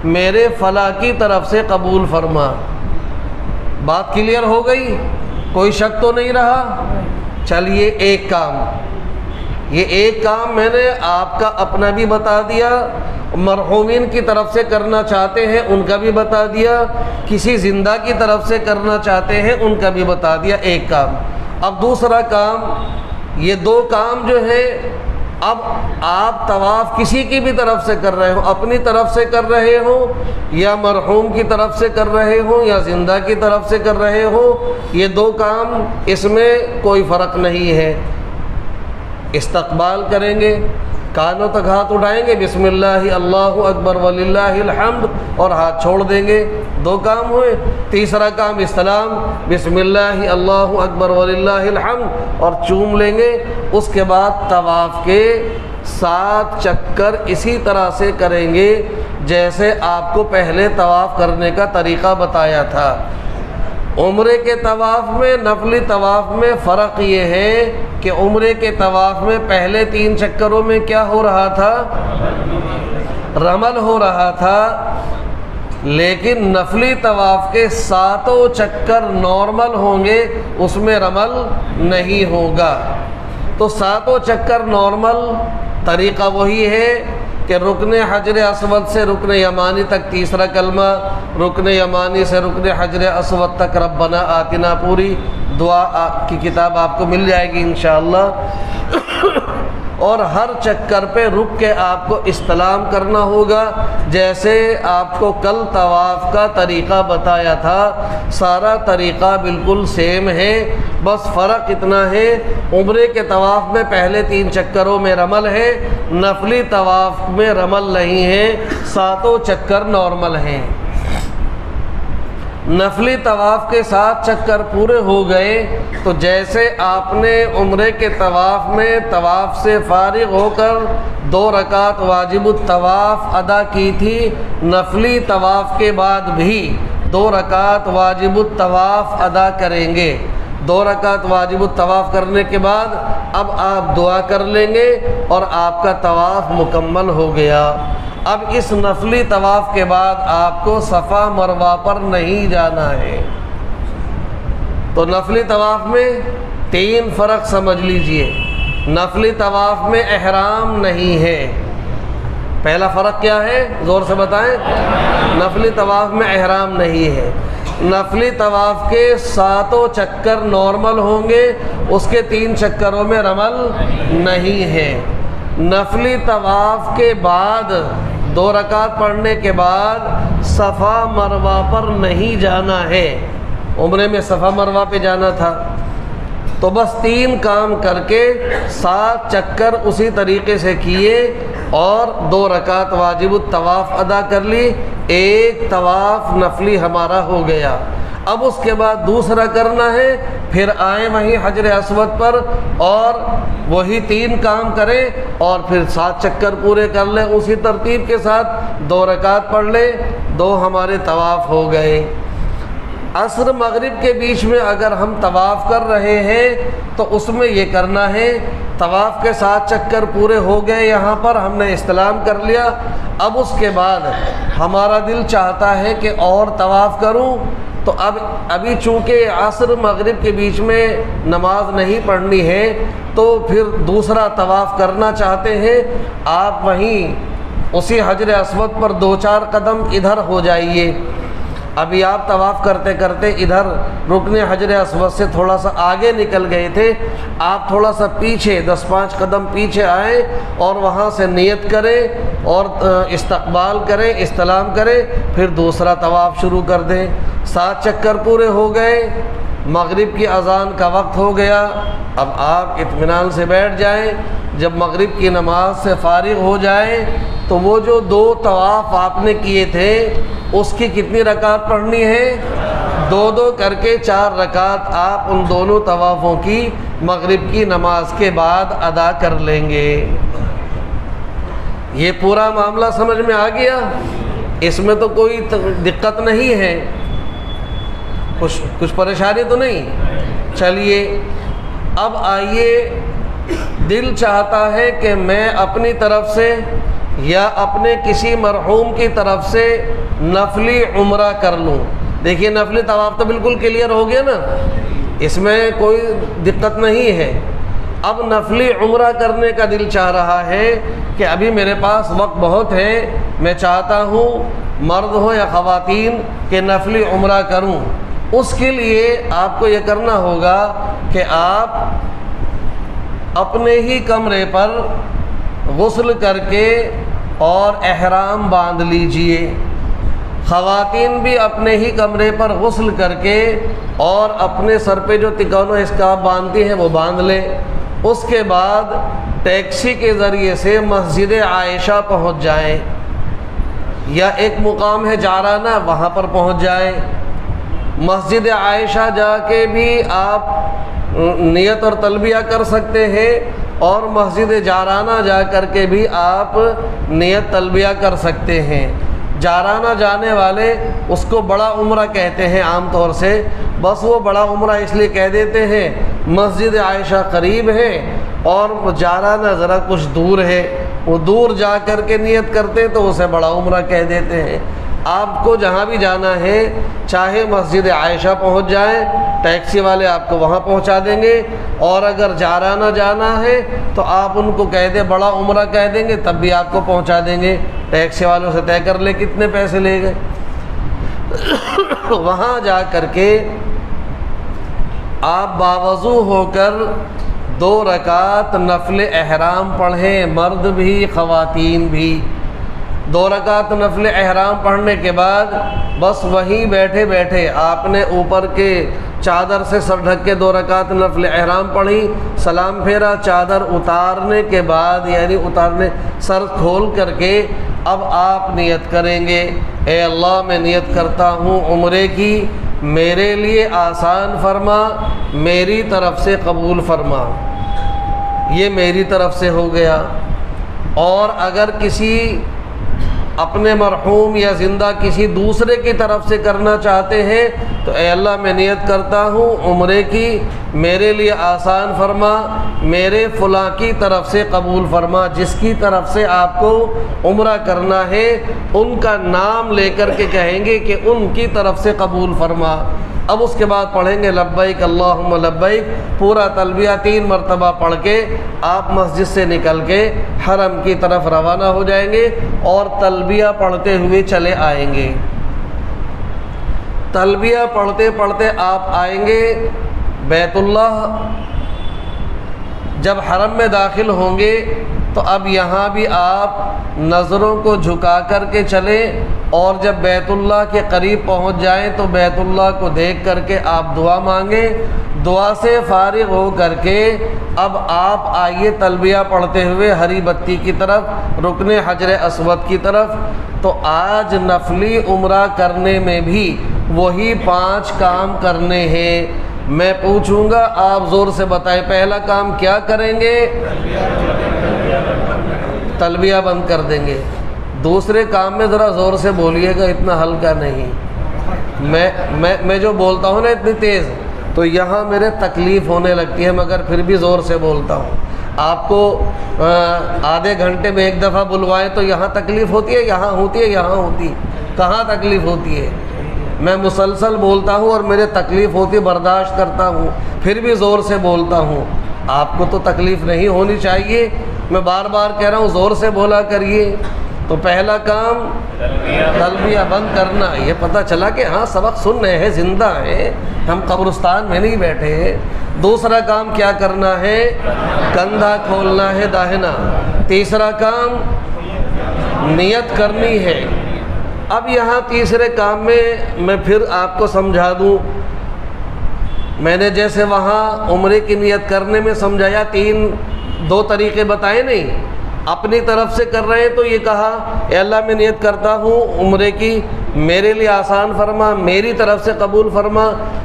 میرے فلاں کی طرف سے قبول فرما۔ بات کلیئر ہو گئی؟ کوئی شک تو نہیں رہا؟ چلیے ایک کام، یہ ایک کام میں نے آپ کا اپنا بھی بتا دیا، مرحومین کی طرف سے کرنا چاہتے ہیں ان کا بھی بتا دیا، کسی زندہ کی طرف سے کرنا چاہتے ہیں ان کا بھی بتا دیا، ایک کام۔ اب دوسرا کام، یہ دو کام جو ہے، اب آپ طواف کسی کی بھی طرف سے کر رہے ہو، اپنی طرف سے کر رہے ہو یا مرحوم کی طرف سے کر رہے ہو یا زندہ کی طرف سے کر رہے ہو، یہ دو کام اس میں کوئی فرق نہیں ہے۔ استقبال کریں گے، کانوں تک ہاتھ اٹھائیں گے، بسم اللہ اللہ اکبر وللہ الحمد، اور ہاتھ چھوڑ دیں گے، دو کام ہوئے۔ تیسرا کام استلام، بسم اللہ اللہ اکبر وللہ الحمد، اور چوم لیں گے۔ اس کے بعد طواف کے 7 چکر اسی طرح سے کریں گے جیسے آپ کو پہلے طواف کرنے کا طریقہ بتایا تھا۔ عمرے کے طواف میں، نفلی طواف میں فرق یہ ہے کہ عمرے کے طواف میں پہلے 3 چکروں میں کیا ہو رہا تھا؟ رمل ہو رہا تھا، لیکن نفلی طواف کے 7 چکر نارمل ہوں گے، اس میں رمل نہیں ہوگا۔ تو 7 چکر نارمل، طریقہ وہی ہے کہ رکن حجر اسود سے رکن یمانی تک تیسرا کلمہ، رکن یمانی سے رکن حجر اسود تک ربنا آتنا، پوری دعا کی کتاب آپ کو مل جائے گی انشاءاللہ۔ اور ہر چکر پہ رک کے آپ کو استلام کرنا ہوگا، جیسے آپ کو کل طواف کا طریقہ بتایا تھا، سارا طریقہ بالکل سیم ہے، بس فرق اتنا ہے عمرے کے طواف میں پہلے 3 چکروں میں رمل ہے، نفلی طواف میں رمل نہیں ہے، 7 چکر نارمل ہیں۔ نفلی طواف کے 7 چکر پورے ہو گئے تو جیسے آپ نے عمرے کے طواف میں طواف سے فارغ ہو کر 2 رکعت واجب الطواف ادا کی تھی، نفلی طواف کے بعد بھی 2 رکعت واجب الطواف ادا کریں گے۔ 2 رکعت واجب الطواف کرنے کے بعد اب آپ دعا کر لیں گے اور آپ کا طواف مکمل ہو گیا۔ اب اس نفلی طواف کے بعد آپ کو صفا مروہ پر نہیں جانا ہے۔ تو نفلی طواف میں 3 فرق سمجھ لیجئے۔ نفلی طواف میں احرام نہیں ہے۔ پہلا فرق کیا ہے؟ زور سے بتائیں۔ نفلی طواف میں احرام نہیں ہے۔ نفلی طواف کے 7 چکر نارمل ہوں گے، اس کے 3 چکروں میں رمل نہیں ہے۔ نفلی طواف کے بعد 2 رکعت پڑھنے کے بعد صفا مروہ پر نہیں جانا ہے۔ عمرے میں صفا مروہ پہ جانا تھا، تو بس 3 کام کر کے 7 چکر اسی طریقے سے کیے اور 2 رکعت واجب الطواف ادا کر لی، 1 طواف نفلی ہمارا ہو گیا۔ اب اس کے بعد دوسرا کرنا ہے، پھر آئیں وہیں حجر اسود پر اور وہی 3 کام کریں اور پھر 7 چکر پورے کر لیں اسی ترتیب کے ساتھ، 2 رکعت پڑھ لیں، 2 ہمارے طواف ہو گئے۔ عصر مغرب کے بیچ میں اگر ہم طواف کر رہے ہیں تو اس میں یہ کرنا ہے، طواف کے 7 چکر پورے ہو گئے، یہاں پر ہم نے استلام کر لیا۔ اب اس کے بعد ہمارا دل چاہتا ہے کہ اور طواف کروں، تو ابھی چونکہ عصر مغرب کے بیچ میں نماز نہیں پڑھنی ہے تو پھر دوسرا طواف کرنا چاہتے ہیں، آپ وہیں اسی حجر اسود پر 2-4 قدم ادھر ہو جائیے۔ ابھی آپ طواف کرتے کرتے ادھر رکن حجر اسود سے تھوڑا سا آگے نکل گئے تھے، آپ تھوڑا سا پیچھے 10-5 قدم پیچھے آئیں اور وہاں سے نیت کریں اور استقبال کریں، استلام کریں، پھر دوسرا طواف شروع کر دیں۔ 7 چکر پورے ہو گئے، مغرب کی اذان کا وقت ہو گیا، اب آپ اطمینان سے بیٹھ جائیں۔ جب مغرب کی نماز سے فارغ ہو جائیں تو وہ جو 2 طواف آپ نے کیے تھے اس کی کتنی رکعت پڑھنی ہے؟ 2 کر کے 4 رکعت آپ ان دونوں طوافوں کی مغرب کی نماز کے بعد ادا کر لیں گے۔ یہ پورا معاملہ سمجھ میں آ گیا؟ اس میں تو کوئی دقت نہیں ہے، کچھ پریشانی تو نہیں؟ چلیے اب آئیے، دل چاہتا ہے کہ میں اپنی طرف سے یا اپنے کسی مرحوم کی طرف سے نفلی عمرہ کر لوں۔ دیکھیے نفلی طواف تو بالکل کلیئر ہو گیا نا، اس میں کوئی دقت نہیں ہے۔ اب نفلی عمرہ کرنے کا دل چاہ رہا ہے کہ ابھی میرے پاس وقت بہت ہے، میں چاہتا ہوں مرد ہو یا خواتین کہ نفلی عمرہ کروں، اس کے لیے آپ کو یہ کرنا ہوگا کہ آپ اپنے ہی کمرے پر غسل کر کے اور احرام باندھ لیجئے۔ خواتین بھی اپنے ہی کمرے پر غسل کر کے اور اپنے سر پہ جو تکونہ اسکارف باندھتی ہیں وہ باندھ لیں۔ اس کے بعد ٹیکسی کے ذریعے سے مسجد عائشہ پہنچ جائیں، یا ایک مقام ہے جارانہ وہاں پر پہنچ جائیں۔ مسجد عائشہ جا کے بھی آپ نیت اور تلبیہ کر سکتے ہیں، اور مسجد جارانہ جا کر کے بھی آپ نیت تلبیہ کر سکتے ہیں۔ جارانہ جانے والے اس کو بڑا عمرہ کہتے ہیں عام طور سے، بس وہ بڑا عمرہ اس لیے کہہ دیتے ہیں مسجد عائشہ قریب ہے اور جارانہ ذرا کچھ دور ہے، وہ دور جا کر کے نیت کرتے ہیں تو اسے بڑا عمرہ کہہ دیتے ہیں۔ آپ کو جہاں بھی جانا ہے چاہے مسجد عائشہ پہنچ جائیں، ٹیکسی والے آپ کو وہاں پہنچا دیں گے، اور اگر جارانہ جانا ہے تو آپ ان کو کہہ دیں بڑا عمرہ کہہ دیں گے، تب بھی آپ کو پہنچا دیں گے۔ ٹیکسی والوں سے طے کر لے کتنے پیسے لے گئے۔ وہاں جا کر کے آپ باوضو ہو کر 2 رکعت نفل احرام پڑھیں، مرد بھی خواتین بھی۔ 2 رکعت نفل احرام پڑھنے کے بعد بس وہیں بیٹھے بیٹھے آپ نے اوپر کے چادر سے سر ڈھک کے 2 رکعت نفل احرام پڑھی، سلام پھیرا، چادر اتارنے کے بعد یعنی سر کھول کر کے اب آپ نیت کریں گے، اے اللہ میں نیت کرتا ہوں عمرے کی، میرے لیے آسان فرما، میری طرف سے قبول فرما۔ یہ میری طرف سے ہو گیا۔ اور اگر کسی اپنے مرحوم یا زندہ کسی دوسرے کی طرف سے کرنا چاہتے ہیں تو اے اللہ میں نیت کرتا ہوں عمرے کی، میرے لیے آسان فرما، میرے فلاں کی طرف سے قبول فرما۔ جس کی طرف سے آپ کو عمرہ کرنا ہے ان کا نام لے کر کے کہیں گے کہ ان کی طرف سے قبول فرما۔ اب اس کے بعد پڑھیں گے لبیک اللہم لبیک، پورا تلبیہ 3 مرتبہ پڑھ کے آپ مسجد سے نکل کے حرم کی طرف روانہ ہو جائیں گے اور تلبیہ پڑھتے ہوئے چلے آئیں گے۔ تلبیہ پڑھتے پڑھتے آپ آئیں گے بیت اللہ۔ جب حرم میں داخل ہوں گے تو اب یہاں بھی آپ نظروں کو جھکا کر کے چلیں، اور جب بیت اللہ کے قریب پہنچ جائیں تو بیت اللہ کو دیکھ کر کے آپ دعا مانگیں۔ دعا سے فارغ ہو کر کے اب آپ آئیے تلبیہ پڑھتے ہوئے ہری بتی کی طرف، رکن حجر اسود کی طرف۔ تو آج نفلی عمرہ کرنے میں بھی وہی 5 کام کرنے ہیں۔ میں پوچھوں گا آپ زور سے بتائیں پہلا کام کیا کریں گے؟ تلبیہ بند کر دیں گے۔ دوسرے کام میں ذرا زور سے بولیے گا، اتنا ہلکا نہیں۔ میں جو بولتا ہوں نا اتنی تیز تو یہاں میرے تکلیف ہونے لگتی ہے، مگر پھر بھی زور سے بولتا ہوں۔ آپ کو آدھے گھنٹے میں 1 دفعہ بلوائیں تو یہاں تکلیف ہوتی ہے، یہاں ہوتی ہے، یہاں ہوتی ہے، کہاں تکلیف ہوتی ہے؟ میں مسلسل بولتا ہوں اور میرے تکلیف ہوتی، برداشت کرتا ہوں، پھر بھی زور سے بولتا ہوں۔ آپ کو تو تکلیف نہیں ہونی چاہیے، میں بار بار کہہ رہا ہوں زور سے بولا کریے۔ تو پہلا کام تلبیہ بند کرنا۔ یہ پتہ چلا کہ ہاں سبق سن رہے ہیں، زندہ ہیں، ہم قبرستان میں نہیں بیٹھے ہیں۔ دوسرا کام کیا کرنا ہے؟ کندھا کھولنا ہے داہنا۔ تیسرا کام نیت کرنی ہے۔ اب یہاں تیسرے کام میں پھر آپ کو سمجھا دوں، میں نے جیسے وہاں عمرے کی نیت کرنے میں سمجھایا 2 طریقے بتائے نہیں، اپنی طرف سے کر رہے ہیں تو یہ کہا اے اللہ میں نیت کرتا ہوں عمرے کی، میرے لیے آسان فرما، میری طرف سے قبول فرما۔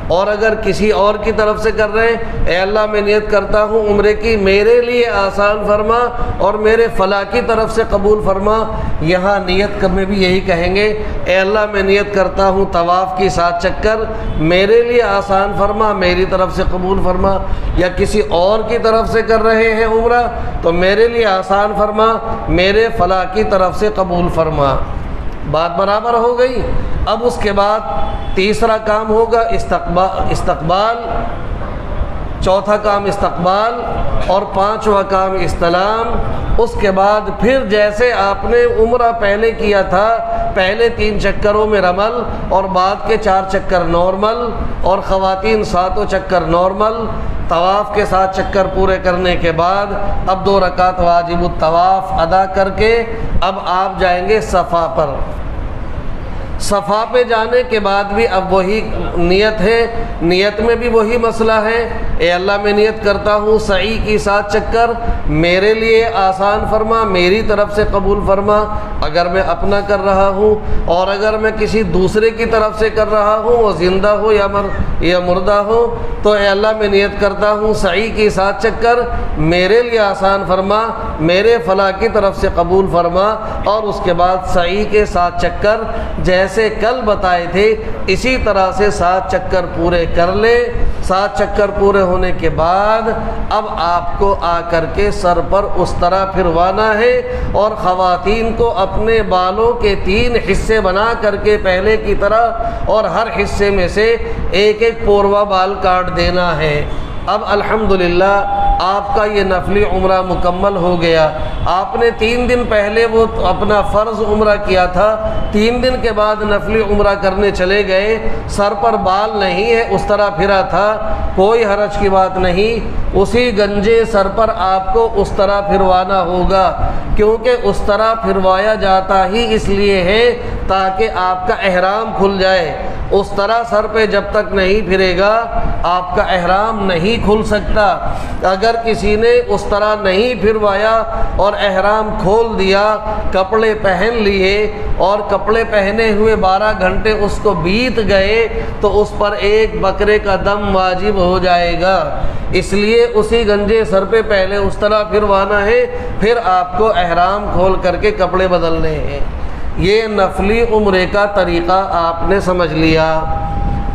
اور اگر کسی اور کی طرف سے کر رہے ہیں اے اللہ میں نیت کرتا ہوں عمرے کی، میرے لیے آسان فرما اور میرے فلاں کی طرف سے قبول فرما۔ یہاں نیت میں بھی یہی کہیں گے اے اللہ میں نیت کرتا ہوں طواف کی 7 چکر، میرے لیے آسان فرما، میری طرف سے قبول فرما۔ یا کسی اور کی طرف سے کر رہے ہیں عمرہ تو میرے لیے آسان فرما، میرے فلاں کی طرف سے قبول فرما۔ بات برابر ہو گئی۔ اب اس کے بعد تیسرا کام ہوگا استقبال۔ چوتھا کام استقبال اور پانچواں کام استلام۔ اس کے بعد پھر جیسے آپ نے عمرہ پہلے کیا تھا، پہلے 3 چکروں میں رمل اور بعد کے 4 چکر نارمل، اور خواتین 7 چکر نارمل۔ طواف کے 7 چکر پورے کرنے کے بعد اب 2 رکعت واجب الطواف ادا کر کے اب آپ جائیں گے صفا پر۔ صفا پہ جانے کے بعد بھی اب وہی نیت ہے، نیت میں بھی وہی مسئلہ ہے۔ اے اللہ میں نیت کرتا ہوں سعی کی 7 چکر میرے لیے آسان فرما، میری طرف سے قبول فرما، اگر میں اپنا کر رہا ہوں، اور اگر میں کسی دوسرے کی طرف سے کر رہا ہوں، وہ زندہ ہو یا مردہ ہو، تو اے اللہ میں نیت کرتا ہوں سعی کی 7 چکر میرے لیے آسان فرما، میرے فلاں کی طرف سے قبول فرما۔ اور اس کے بعد سعی کے 7 چکر جیسے کل بتائے تھے اسی طرح سے 7 چکر پورے کر لے۔ 7 چکر پورے ہونے کے بعد اب آپ کو آ کر کے سر پر اس طرح پھروانا ہے، اور خواتین کو اپنے بالوں کے 3 حصے بنا کر کے پہلے کی طرح، اور ہر حصے میں سے ایک پوروا بال کاٹ دینا ہے۔ اب الحمدللہ آپ کا یہ نفلی عمرہ مکمل ہو گیا۔ آپ نے 3 دن پہلے وہ اپنا فرض عمرہ کیا تھا، 3 دن کے بعد نفلی عمرہ کرنے چلے گئے، سر پر بال نہیں ہے اس طرح پھرا تھا، کوئی حرج کی بات نہیں، اسی گنجے سر پر آپ کو اس طرح پھروانا ہوگا، کیونکہ اس طرح پھروایا جاتا ہی اس لیے ہے تاکہ آپ کا احرام کھل جائے۔ اس طرح سر پہ جب تک نہیں پھرے گا آپ کا احرام نہیں کھل سکتا۔ اگر کسی نے اس طرح نہیں پھروایا اور احرام کھول دیا، کپڑے پہن لیے اور کپڑے پہنے ہوئے 12 گھنٹے اس کو بیت گئے، تو اس پر ایک بکرے کا دم واجب ہو جائے گا۔ اس لیے اسی گنجے سر پہ پہلے اس طرح پھروانا ہے، پھر آپ کو احرام کھول کر کے کپڑے بدلنے ہیں۔ یہ نفلی عمرے کا طریقہ آپ نے سمجھ لیا۔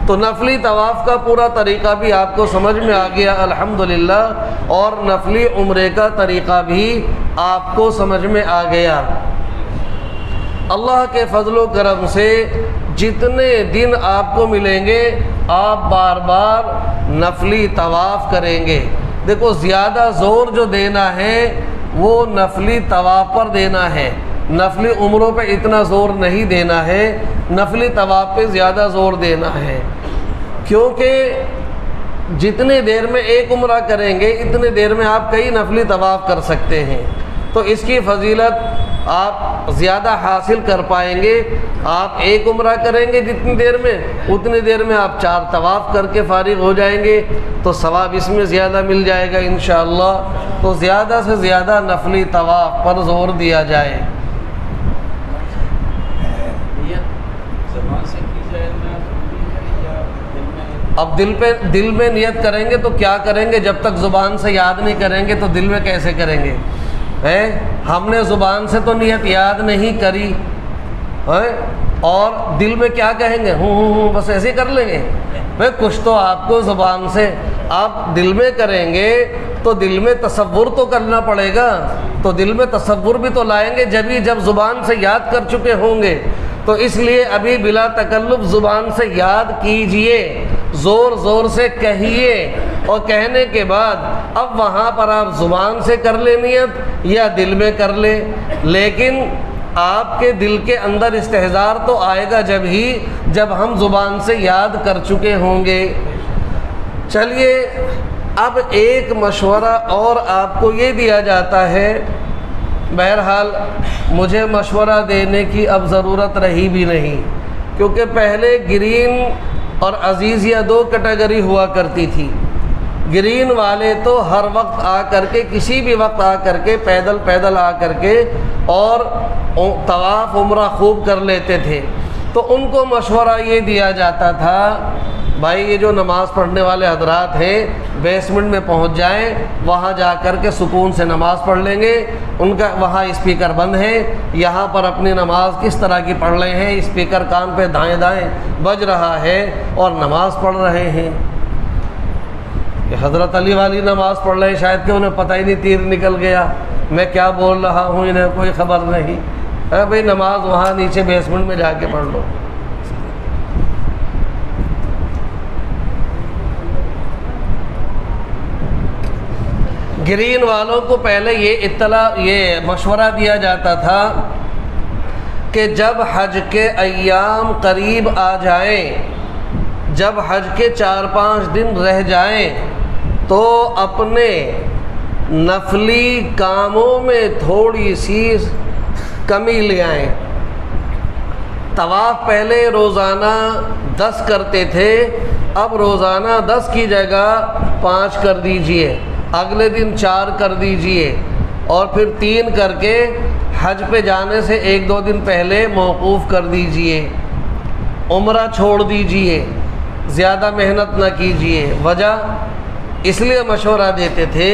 تو نفلی طواف کا پورا طریقہ بھی آپ کو سمجھ میں آ گیا الحمدللہ، اور نفلی عمرے کا طریقہ بھی آپ کو سمجھ میں آ گیا۔ اللہ کے فضل و کرم سے جتنے دن آپ کو ملیں گے آپ بار بار نفلی طواف کریں گے۔ دیکھو زیادہ زور جو دینا ہے وہ نفلی طواف پر دینا ہے، نفلی عمروں پہ اتنا زور نہیں دینا ہے، نفلی طواف پہ زیادہ زور دینا ہے، کیونکہ جتنے دیر میں ایک عمرہ کریں گے اتنے دیر میں آپ کئی نفلی طواف کر سکتے ہیں، تو اس کی فضیلت آپ زیادہ حاصل کر پائیں گے۔ آپ ایک عمرہ کریں گے جتنی دیر میں، اتنی دیر میں آپ 4 طواف کر کے فارغ ہو جائیں گے، تو ثواب اس میں زیادہ مل جائے گا انشاءاللہ۔ تو زیادہ سے زیادہ نفلی طواف پر زور دیا جائے۔ اب دل میں نیت کریں گے تو کیا کریں گے؟ جب تک زبان سے یاد نہیں کریں گے تو دل میں کیسے کریں گے؟ ہم نے زبان سے تو نیت یاد نہیں کری، اور دل میں کیا کہیں گے؟ ہوں بس ایسے کر لیں گے؟ کچھ تو آپ کو زبان سے آپ دل میں کریں گے تو دل میں تصور تو کرنا پڑے گا، تو دل میں تصور بھی تو لائیں گے جب زبان سے یاد کر چکے ہوں گے۔ تو اس لیے ابھی بلا تکلف زبان سے یاد کیجئے، زور زور سے کہیے، اور کہنے کے بعد اب وہاں پر آپ زبان سے کر لیں نیت یا دل میں کر لیں، لیکن آپ کے دل کے اندر استحضار تو آئے گا جب ہم زبان سے یاد کر چکے ہوں گے۔ چلیے اب ایک مشورہ اور آپ کو یہ دیا جاتا ہے، بہرحال مجھے مشورہ دینے کی اب ضرورت رہی بھی نہیں، کیونکہ پہلے گرین اور عزیزیہ 2 کیٹیگری ہوا کرتی تھی۔ گرین والے تو ہر وقت آ کر کے، کسی بھی وقت آ کر کے، پیدل آ کر کے اور طواف عمرہ خوب کر لیتے تھے، تو ان کو مشورہ یہ دیا جاتا تھا بھائی یہ جو نماز پڑھنے والے حضرات ہیں بیسمنٹ میں پہنچ جائیں، وہاں جا کر کے سکون سے نماز پڑھ لیں گے، ان کا وہاں اسپیکر بند ہے، یہاں پر اپنی نماز کس طرح کی پڑھ رہے ہیں، اسپیکر کان پہ دائیں دائیں بج رہا ہے اور نماز پڑھ رہے ہیں۔ کہ حضرت علی والی نماز پڑھ رہے ہیں، شاید کہ انہیں پتہ ہی نہیں تیر نکل گیا، میں کیا بول رہا ہوں انہیں کوئی خبر نہیں ہے۔ بھائی نماز وہاں نیچے بیسمنٹ میں جا کے پڑھ لو۔ گرین والوں کو پہلے یہ مشورہ دیا جاتا تھا کہ جب حج کے ایام قریب آ جائیں، جب حج کے 4-5 دن رہ جائیں تو اپنے نفلی کاموں میں تھوڑی سی کمی لے آئیں۔ طواف پہلے روزانہ 10 کرتے تھے، اب روزانہ 10 کی جگہ 5 کر دیجئے، اگلے دن 4 کر دیجئے، اور پھر 3 کر کے حج پہ جانے سے 1-2 دن پہلے موقوف کر دیجئے۔ عمرہ چھوڑ دیجئے، زیادہ محنت نہ کیجئے۔ وجہ اس لیے مشورہ دیتے تھے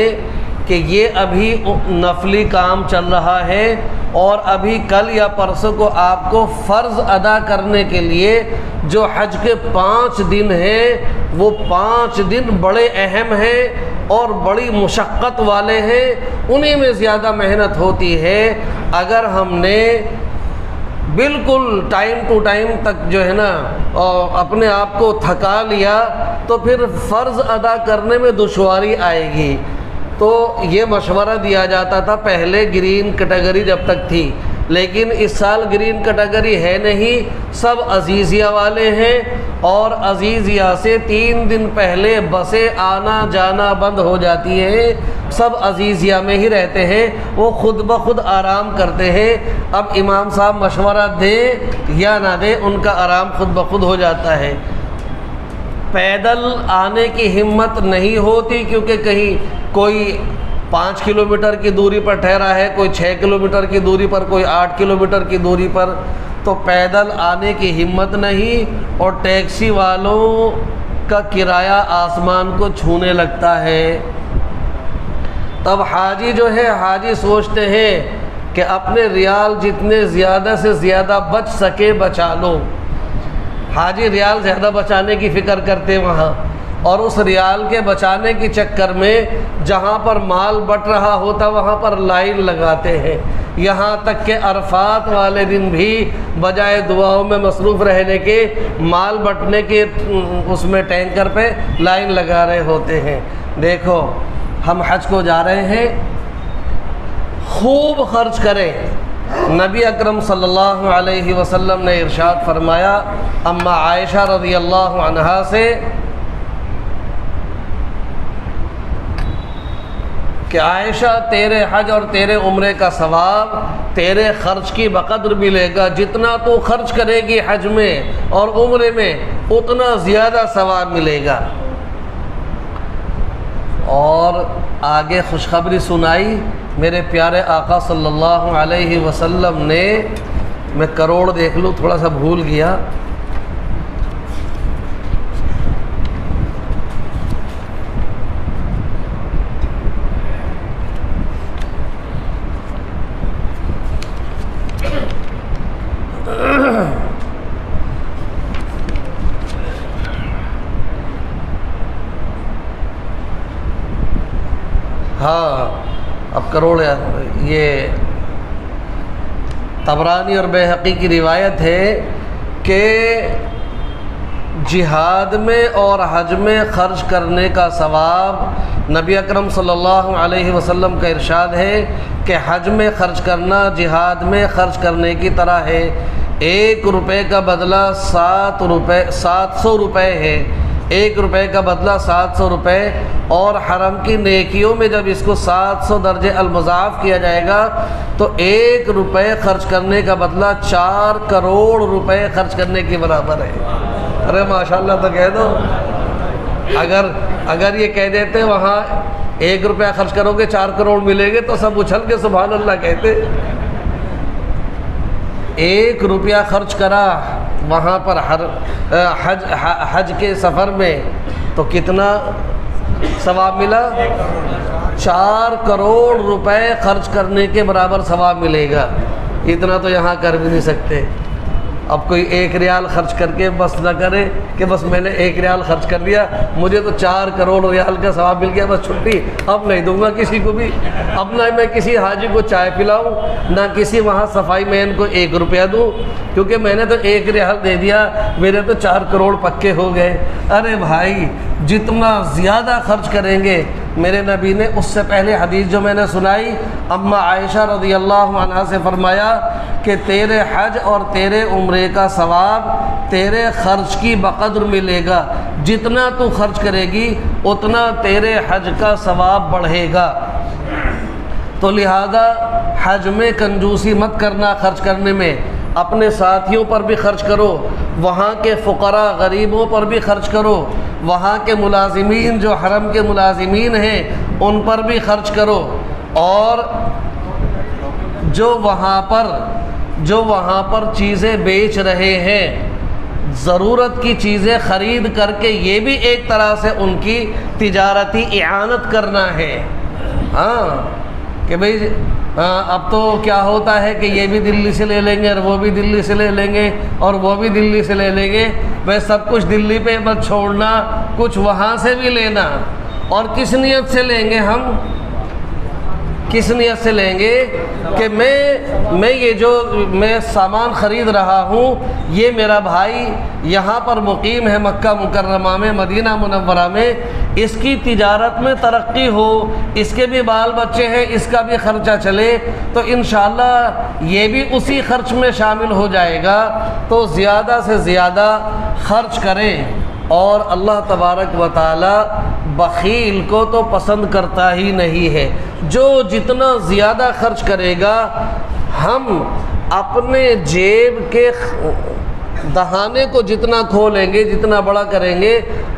کہ یہ ابھی نفلی کام چل رہا ہے، اور ابھی کل یا پرسوں کو آپ کو فرض ادا کرنے کے لیے جو حج کے 5 دن ہیں وہ 5 دن بڑے اہم ہیں اور بڑی مشقت والے ہیں، انہی میں زیادہ محنت ہوتی ہے۔ اگر ہم نے بالکل ٹائم ٹو ٹائم تک جو ہے نا اپنے آپ کو تھکا لیا تو پھر فرض ادا کرنے میں دشواری آئے گی۔ تو یہ مشورہ دیا جاتا تھا پہلے گرین کیٹیگری جب تک تھی، لیکن اس سال گرین کیٹیگری ہے نہیں، سب عزیزیہ والے ہیں، اور عزیزیہ سے 3 دن پہلے بسیں آنا جانا بند ہو جاتی ہیں، سب عزیزیہ میں ہی رہتے ہیں، وہ خود بخود آرام کرتے ہیں۔ اب امام صاحب مشورہ دیں یا نہ دیں، ان کا آرام خود بخود ہو جاتا ہے۔ پیدل آنے کی ہمت نہیں ہوتی، کیونکہ کہیں کوئی 5 کلومیٹر کی دوری پر ٹھہرا ہے، کوئی 6 کلومیٹر کی دوری پر، کوئی 8 کلومیٹر کی دوری پر، تو پیدل آنے کی ہمت نہیں، اور ٹیکسی والوں کا کرایہ آسمان کو چھونے لگتا ہے۔ تب حاجی جو ہے، حاجی سوچتے ہیں کہ اپنے ریال جتنے زیادہ سے زیادہ بچ سکے بچا لو۔ حاجی ریال زیادہ بچانے کی فکر کرتے وہاں، اور اس ریال کے بچانے کی چکر میں جہاں پر مال بٹ رہا ہوتا وہاں پر لائن لگاتے ہیں، یہاں تک کہ عرفات والے دن بھی بجائے دعاؤں میں مصروف رہنے کے مال بٹنے کے اس میں ٹینکر پہ لائن لگا رہے ہوتے ہیں۔ دیکھو ہم حج کو جا رہے ہیں، خوب خرچ کریں۔ نبی اکرم صلی اللہ علیہ وسلم نے ارشاد فرمایا اما عائشہ رضی اللہ عنہا سے کہ عائشہ تیرے حج اور تیرے عمرے کا ثواب تیرے خرچ کی بقدر ملے گا، جتنا تو خرچ کرے گی حج میں اور عمرے میں اتنا زیادہ ثواب ملے گا۔ اور آگے خوشخبری سنائی میرے پیارے آقا صلی اللہ علیہ وسلم نے، میں کروڑ دیکھ لوں تھوڑا سا بھول گیا، ہاں اب کروڑ، یہ طبرانی اور بیہقی کی روایت ہے کہ جہاد میں اور حج میں خرچ کرنے کا ثواب نبی اکرم صلی اللہ علیہ وسلم کا ارشاد ہے کہ حج میں خرچ کرنا جہاد میں خرچ کرنے کی طرح ہے۔ 1 روپے کا بدلہ 700 روپے ہے، 1 روپے کا بدلہ 700 روپے، اور حرم کی نیکیوں میں جب اس کو 700 درجے المضاعف کیا جائے گا تو 1 روپے خرچ کرنے کا بدلہ 4 کروڑ روپے خرچ کرنے کے برابر ہے۔ ارے ماشاءاللہ تو کہہ دو، اگر یہ کہہ دیتے وہاں 1 روپیہ خرچ کرو گے 4 کروڑ ملیں گے تو سب اچھل کے سبحان اللہ کہتے۔ 1 روپیہ خرچ کرا وہاں پر حج کے سفر میں تو کتنا ثواب ملا؟ 4 کروڑ روپے خرچ کرنے کے برابر ثواب ملے گا۔ اتنا تو یہاں کر بھی نہیں سکتے۔ اب کوئی 1 ریال خرچ کر کے بس نہ کرے کہ بس میں نے 1 ریال خرچ کر دیا، مجھے تو 4 کروڑ ریال کا ثواب مل گیا، بس چھٹی، اب نہیں دوں گا کسی کو بھی، اب نہ میں کسی حاجی کو چائے پلاؤں، نہ کسی وہاں صفائی مین کو 1 روپیہ دوں، کیونکہ میں نے تو 1 ریال دے دیا، میرے تو 4 کروڑ پکے ہو گئے۔ ارے بھائی جتنا زیادہ خرچ کریں گے میرے نبی نے اس سے پہلے حدیث جو میں نے سنائی اما عائشہ رضی اللہ عنہا سے فرمایا کہ تیرے حج اور تیرے عمرے کا ثواب تیرے خرچ کی بقدر ملے گا، جتنا تو خرچ کرے گی اتنا تیرے حج کا ثواب بڑھے گا۔ تو لہذا حج میں کنجوسی مت کرنا، خرچ کرنے میں اپنے ساتھیوں پر بھی خرچ کرو، وہاں کے فقراء غریبوں پر بھی خرچ کرو، وہاں کے ملازمین جو حرم کے ملازمین ہیں ان پر بھی خرچ کرو، اور جو وہاں پر چیزیں بیچ رہے ہیں ضرورت کی چیزیں خرید کر کے یہ بھی ایک طرح سے ان کی تجارتی اعانت کرنا ہے۔ ہاں کہ بھئی اب تو کیا ہوتا ہے کہ یہ بھی دلی سے لے لیں گے اور وہ بھی دلی سے لے لیں گے اور وہ بھی دلی سے لے لیں گے، بھئی سب کچھ دلی پہ مت چھوڑنا، کچھ وہاں سے بھی لینا۔ اور کس نیت سے لیں گے ہم؟ کس نیت سے لیں گے کہ میں یہ جو میں سامان خرید رہا ہوں یہ میرا بھائی یہاں پر مقیم ہے مکہ مکرمہ میں، مدینہ منورہ میں، اس کی تجارت میں ترقی ہو، اس کے بھی بال بچے ہیں، اس کا بھی خرچہ چلے، تو انشاءاللہ یہ بھی اسی خرچ میں شامل ہو جائے گا۔ تو زیادہ سے زیادہ خرچ کریں، اور اللہ تبارک و تعالی بخیل کو تو پسند کرتا ہی نہیں ہے۔ جو جتنا زیادہ خرچ کرے گا، ہم اپنے جیب کے دہانے کو جتنا کھولیں گے، جتنا بڑا کریں گے،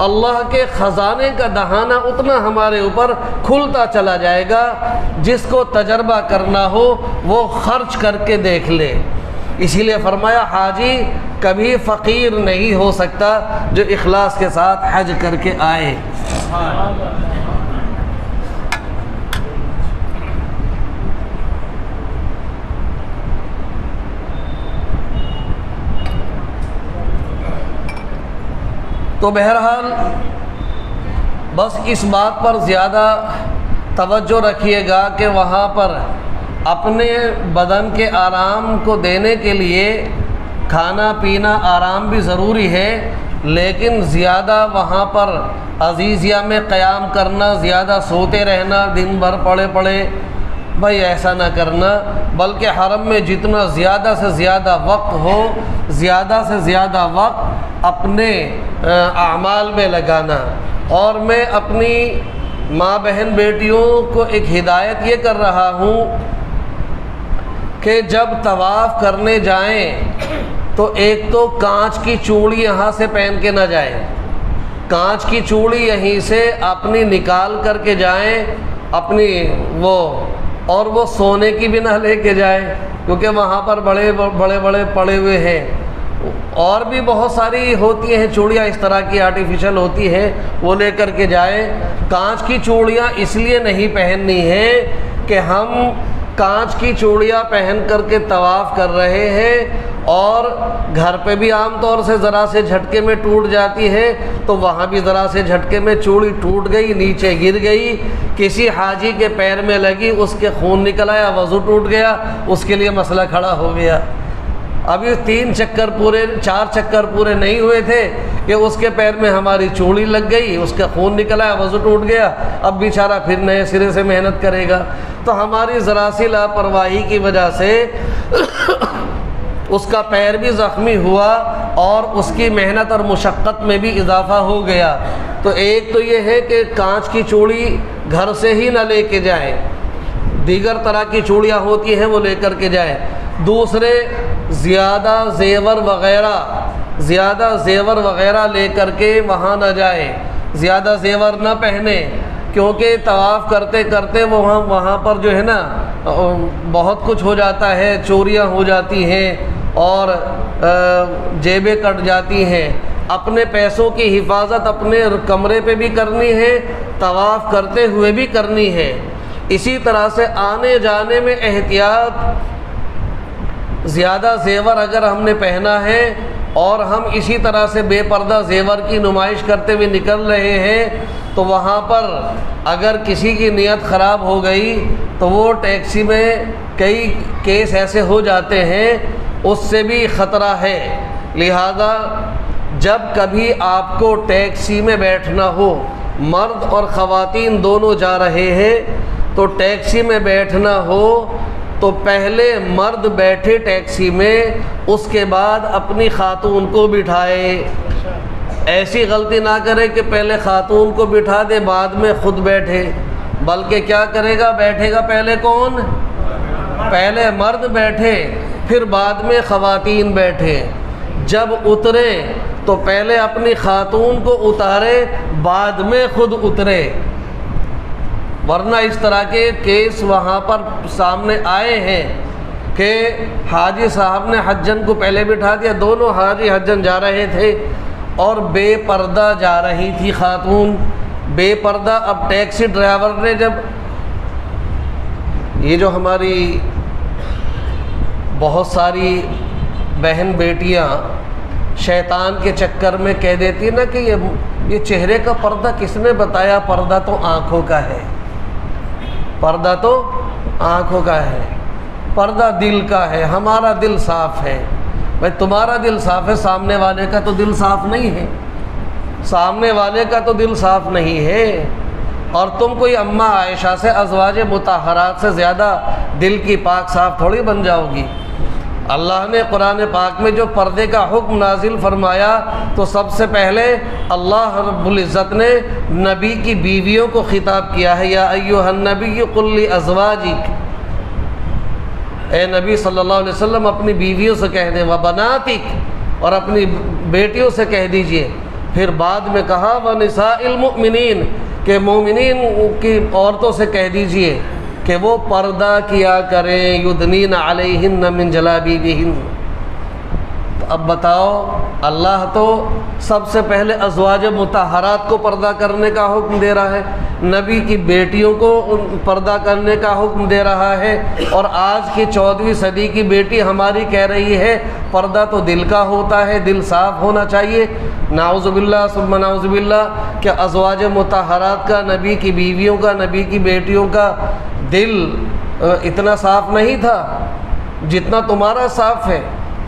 اللہ کے خزانے کا دہانہ اتنا ہمارے اوپر کھلتا چلا جائے گا۔ جس کو تجربہ کرنا ہو وہ خرچ کر کے دیکھ لے۔ اسی لیے فرمایا حاجی کبھی فقیر نہیں ہو سکتا جو اخلاص کے ساتھ حج کر کے آئے۔ تو بہرحال بس اس بات پر زیادہ توجہ رکھیے گا کہ وہاں پر اپنے بدن کے آرام کو دینے کے لیے کھانا پینا آرام بھی ضروری ہے، لیکن زیادہ وہاں پر عزیزیہ میں قیام کرنا، زیادہ سوتے رہنا، دن بھر پڑے پڑے، بھائی ایسا نہ کرنا، بلکہ حرم میں جتنا زیادہ سے زیادہ وقت ہو، زیادہ سے زیادہ وقت اپنے اعمال میں لگانا۔ اور میں اپنی ماں بہن بیٹیوں کو ایک ہدایت یہ کر رہا ہوں کہ جب طواف کرنے جائیں تو ایک تو کانچ کی چوڑی یہاں سے پہن کے نہ جائیں، کانچ کی چوڑی یہیں سے اپنی نکال کر کے جائیں اپنی اور وہ سونے کی بھی نہ لے کے جائیں، کیونکہ وہاں پر بڑے بڑے پڑے ہوئے ہیں۔ اور بھی بہت ساری ہوتی ہیں چوڑیاں اس طرح کی آرٹیفیشل ہوتی ہیں، وہ لے کر کے جائیں۔ کانچ کی چوڑیاں اس لیے نہیں پہننی ہیں کہ ہم کانچ کی چوڑیاں پہن کر کے طواف کر رہے ہیں اور گھر پہ بھی عام طور سے ذرا سے جھٹکے میں ٹوٹ جاتی ہے، تو وہاں بھی ذرا سے جھٹکے میں چوڑی ٹوٹ گئی، نیچے گر گئی، کسی حاجی کے پیر میں لگی، اس کے خون نکل آیا، وضو ٹوٹ گیا، اس کے لیے مسئلہ کھڑا ہو گیا۔ ابھی 4 چکر پورے نہیں ہوئے تھے کہ اس کے پیر میں ہماری چوڑی لگ گئی، اس کا خون نکل آیا، وضو ٹوٹ گیا، اب بیچارہ پھر نئے سرے سے محنت کرے گا۔ تو ہماری ذرا سی لاپرواہی کی وجہ سے اس کا پیر بھی زخمی ہوا اور اس کی محنت اور مشقت میں بھی اضافہ ہو گیا۔ تو ایک تو یہ ہے کہ کانچ کی چوڑی گھر سے ہی نہ لے کے جائیں، دیگر طرح کی چوڑیاں ہوتی ہیں وہ لے کر کے جائیں۔ دوسرے زیادہ زیور وغیرہ لے کر کے وہاں نہ جائیں، زیادہ زیور نہ پہنیں، کیونکہ طواف کرتے کرتے وہاں پر جو ہے نا بہت کچھ ہو جاتا ہے، چوریاں ہو جاتی ہیں اور جیبیں کٹ جاتی ہیں۔ اپنے پیسوں کی حفاظت اپنے کمرے پہ بھی کرنی ہے، طواف کرتے ہوئے بھی کرنی ہے۔ اسی طرح سے آنے جانے میں احتیاط، زیادہ زیور اگر ہم نے پہنا ہے اور ہم اسی طرح سے بے پردہ زیور کی نمائش کرتے ہوئے نکل رہے ہیں تو وہاں پر اگر کسی کی نیت خراب ہو گئی تو وہ ٹیکسی میں کئی کیس ایسے ہو جاتے ہیں، اس سے بھی خطرہ ہے۔ لہذا جب کبھی آپ کو ٹیکسی میں بیٹھنا ہو مرد اور خواتین دونوں جا رہے ہیں تو ٹیکسی میں بیٹھنا ہو تو پہلے مرد بیٹھے ٹیکسی میں، اس کے بعد اپنی خاتون کو بٹھائے۔ ایسی غلطی نہ کرے کہ پہلے خاتون کو بٹھا دے بعد میں خود بیٹھے، بلکہ کیا کرے گا، بیٹھے گا پہلے کون؟ پہلے مرد بیٹھے پھر بعد میں خواتین بیٹھے۔ جب اترے تو پہلے اپنی خاتون کو اتارے بعد میں خود اترے، ورنہ اس طرح کے کیس وہاں پر سامنے آئے ہیں کہ حاجی صاحب نے حجن کو پہلے بٹھا دیا، دونوں حاجی حجن جا رہے تھے اور بے پردہ جا رہی تھی خاتون، بے پردہ۔ اب ٹیکسی ڈرائیور نے جب یہ جو ہماری بہت ساری بہن بیٹیاں شیطان کے چکر میں کہہ دیتی نا کہ یہ چہرے کا پردہ کس نے بتایا، پردہ تو آنکھوں کا ہے، پردہ تو آنکھوں کا ہے، پردہ دل کا ہے، ہمارا دل صاف ہے۔ بھائی تمہارا دل صاف ہے، سامنے والے کا تو دل صاف نہیں ہے، سامنے والے کا تو دل صاف نہیں ہے، اور تم کوئی اماں عائشہ سے، ازواج مطہرات سے زیادہ دل کی پاک صاف تھوڑی بن جاؤ گی۔ اللہ نے قرآن پاک میں جو پردے کا حکم نازل فرمایا تو سب سے پہلے اللہ رب العزت نے نبی کی بیویوں کو خطاب کیا ہے، یا ایھا النبی قل لازواجک، اے نبی صلی اللہ علیہ وسلم اپنی بیویوں سے کہہ دیں، وبناتک، اور اپنی بیٹیوں سے کہہ دیجئے۔ پھر بعد میں کہا ونساء المؤمنین، کہ مومنین کی عورتوں سے کہہ دیجئے کہ وہ پردہ کیا کریں، یدنین علیہن من جلابیبہن۔ اب بتاؤ، اللہ تو سب سے پہلے ازواج مطہرات کو پردہ کرنے کا حکم دے رہا ہے، نبی کی بیٹیوں کو پردہ کرنے کا حکم دے رہا ہے، اور آج کی 14ویں صدی کی بیٹی ہماری کہہ رہی ہے پردہ تو دل کا ہوتا ہے، دل صاف ہونا چاہیے۔ نعوذ باللہ ثم نعوذ باللہ، کہ ازواج مطہرات کا، نبی کی بیویوں کا، نبی کی بیٹیوں کا دل اتنا صاف نہیں تھا جتنا تمہارا صاف ہے،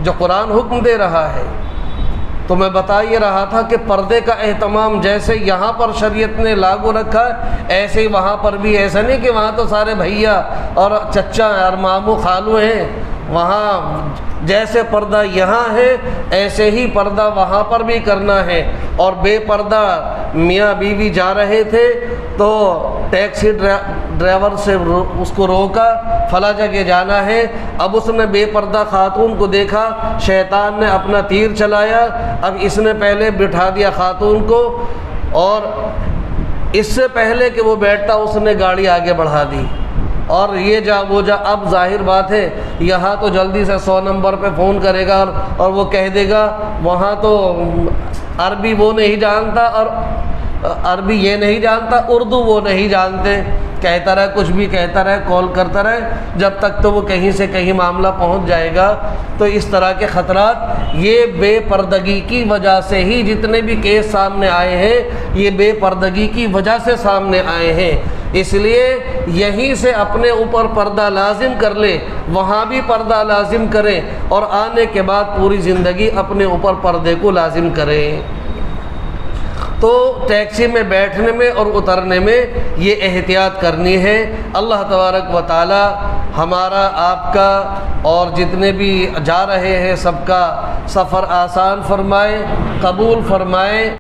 جو قرآن حکم دے رہا ہے۔ تو میں بتا یہ رہا تھا کہ پردے کا اہتمام جیسے یہاں پر شریعت نے لاگو رکھا ہے، ایسے ہی وہاں پر بھی، ایسا نہیں کہ وہاں تو سارے بھیا اور چچا اور ماموں خالو ہیں، وہاں جیسے پردہ یہاں ہے ایسے ہی پردہ وہاں پر بھی کرنا ہے۔ اور بے پردہ میاں بیوی جا رہے تھے تو ٹیکسی ڈرائیور سے اس کو روکا، فلاں جگہ جانا ہے۔ اب اس نے بے پردہ خاتون کو دیکھا، شیطان نے اپنا تیر چلایا، اب اس نے پہلے بٹھا دیا خاتون کو، اور اس سے پہلے کہ وہ بیٹھتا اس نے گاڑی آگے بڑھا دی، اور یہ جا وہ جا۔ اب ظاہر بات ہے یہاں تو جلدی سے 100 نمبر پہ فون کرے گا اور وہ کہہ دے گا، وہاں تو عربی وہ نہیں جانتا، اور عربی یہ نہیں جانتا، اردو وہ نہیں جانتے، کہتا رہے کچھ بھی کہتا رہے، کال کرتا رہے، جب تک تو وہ کہیں سے کہیں معاملہ پہنچ جائے گا۔ تو اس طرح کے خطرات یہ بے پردگی کی وجہ سے ہی، جتنے بھی کیس سامنے آئے ہیں یہ بے پردگی کی وجہ سے سامنے آئے ہیں۔ اس لیے یہیں سے اپنے اوپر پردہ لازم کر لے، وہاں بھی پردہ لازم کرے، اور آنے کے بعد پوری زندگی اپنے اوپر پردے کو لازم کرے۔ تو ٹیکسی میں بیٹھنے میں اور اترنے میں یہ احتیاط کرنی ہے۔ اللہ تبارک و تعالی ہمارا، آپ کا اور جتنے بھی جا رہے ہیں سب کا سفر آسان فرمائے، قبول فرمائے۔